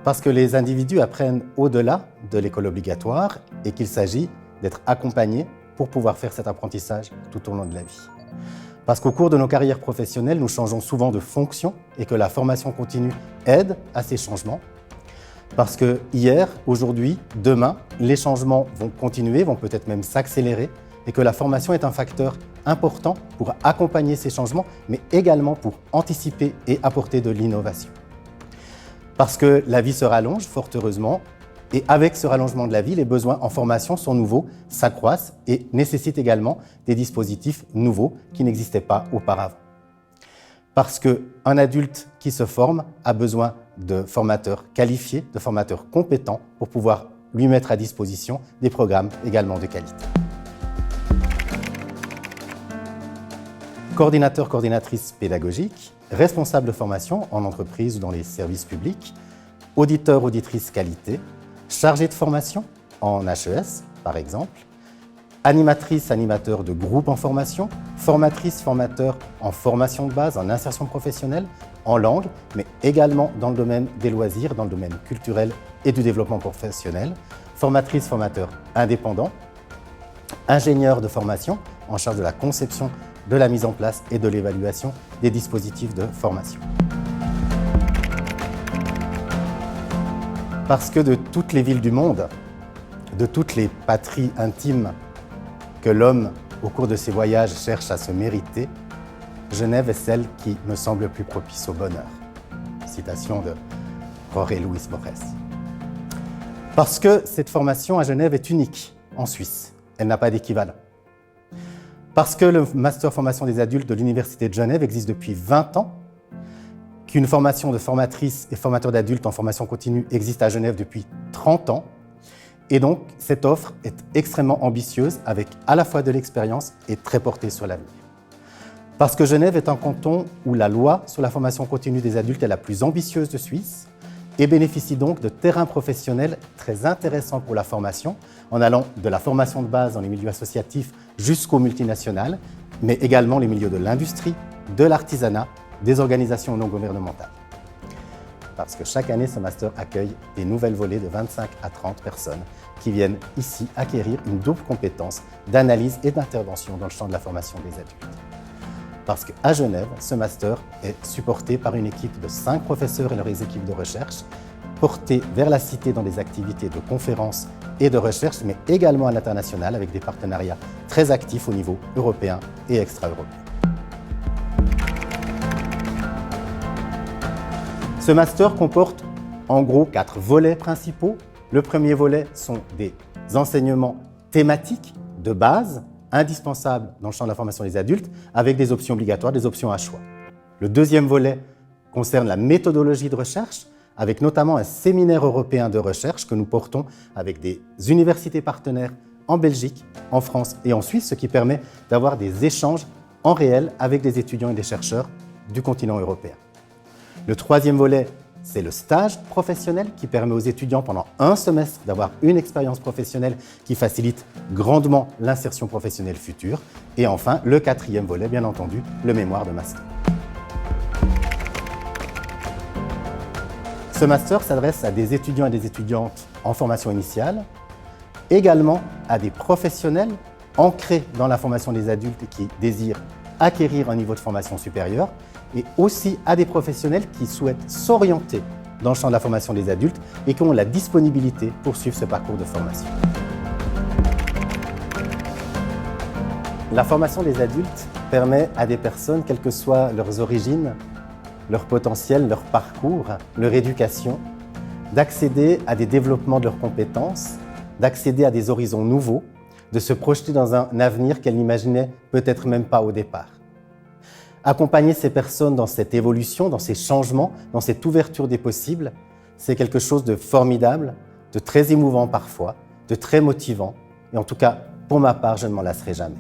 Parce que les individus apprennent au-delà de l'école obligatoire et qu'il s'agit d'être accompagnés pour pouvoir faire cet apprentissage tout au long de la vie. Parce qu'au cours de nos carrières professionnelles, nous changeons souvent de fonction et que la formation continue aide à ces changements. Parce que hier, aujourd'hui, demain, les changements vont continuer, vont peut-être même s'accélérer et que la formation est un facteur important pour accompagner ces changements, mais également pour anticiper et apporter de l'innovation. Parce que la vie se rallonge, fort heureusement, et avec ce rallongement de la vie, les besoins en formation sont nouveaux, s'accroissent et nécessitent également des dispositifs nouveaux qui n'existaient pas auparavant. Parce qu'un adulte qui se forme a besoin de formateurs qualifiés, de formateurs compétents pour pouvoir lui mettre à disposition des programmes également de qualité. Coordinateur, coordinatrice pédagogique, responsable de formation en entreprise ou dans les services publics, auditeur, auditrice qualité, chargé de formation en HES, par exemple, animatrice, animateur de groupe en formation, formatrice, formateur en formation de base, en insertion professionnelle, en langue, mais également dans le domaine des loisirs, dans le domaine culturel et du développement professionnel, formatrice, formateur indépendant, ingénieur de formation en charge de la conception, de la mise en place et de l'évaluation des dispositifs de formation. Parce que de toutes les villes du monde, de toutes les patries intimes que l'homme, au cours de ses voyages, cherche à se mériter, Genève est celle qui me semble le plus propice au bonheur. Citation de Jorge Luis Borges. Parce que cette formation à Genève est unique en Suisse, elle n'a pas d'équivalent. Parce que le Master Formation des adultes de l'Université de Genève existe depuis 20 ans, qu'une formation de formatrice et formateur d'adultes en formation continue existe à Genève depuis 30 ans, et donc cette offre est extrêmement ambitieuse avec à la fois de l'expérience et très portée sur l'avenir. Parce que Genève est un canton où la loi sur la formation continue des adultes est la plus ambitieuse de Suisse et bénéficie donc de terrains professionnels très intéressants pour la formation, en allant de la formation de base dans les milieux associatifs jusqu'aux multinationales, mais également les milieux de l'industrie, de l'artisanat, des organisations non gouvernementales. Parce que chaque année, ce master accueille des nouvelles volées de 25 à 30 personnes qui viennent ici acquérir une double compétence d'analyse et d'intervention dans le champ de la formation des adultes. Parce qu'à Genève, ce master est supporté par une équipe de 5 professeurs et leurs équipes de recherche, portés vers la cité dans des activités de conférences et de recherche, mais également à l'international avec des partenariats très actifs au niveau européen et extra-européen. Ce master comporte en gros 4 volets principaux. Le premier volet sont des enseignements thématiques de base, indispensables dans le champ de la formation des adultes, avec des options obligatoires, des options à choix. Le deuxième volet concerne la méthodologie de recherche, avec notamment un séminaire européen de recherche que nous portons avec des universités partenaires en Belgique, en France et en Suisse, ce qui permet d'avoir des échanges en réel avec des étudiants et des chercheurs du continent européen. Le troisième volet, c'est le stage professionnel qui permet aux étudiants pendant un semestre d'avoir une expérience professionnelle qui facilite grandement l'insertion professionnelle future. Et enfin, le quatrième volet, bien entendu, le mémoire de master. Ce master s'adresse à des étudiants et des étudiantes en formation initiale, également à des professionnels ancrés dans la formation des adultes et qui désirent acquérir un niveau de formation supérieur, et aussi à des professionnels qui souhaitent s'orienter dans le champ de la formation des adultes et qui ont la disponibilité pour suivre ce parcours de formation. La formation des adultes permet à des personnes, quelles que soient leurs origines, leur potentiel, leur parcours, leur éducation, d'accéder à des développements de leurs compétences, d'accéder à des horizons nouveaux, de se projeter dans un avenir qu'elles n'imaginaient peut-être même pas au départ. Accompagner ces personnes dans cette évolution, dans ces changements, dans cette ouverture des possibles, c'est quelque chose de formidable, de très émouvant parfois, de très motivant. Et en tout cas, pour ma part, je ne m'en lasserai jamais.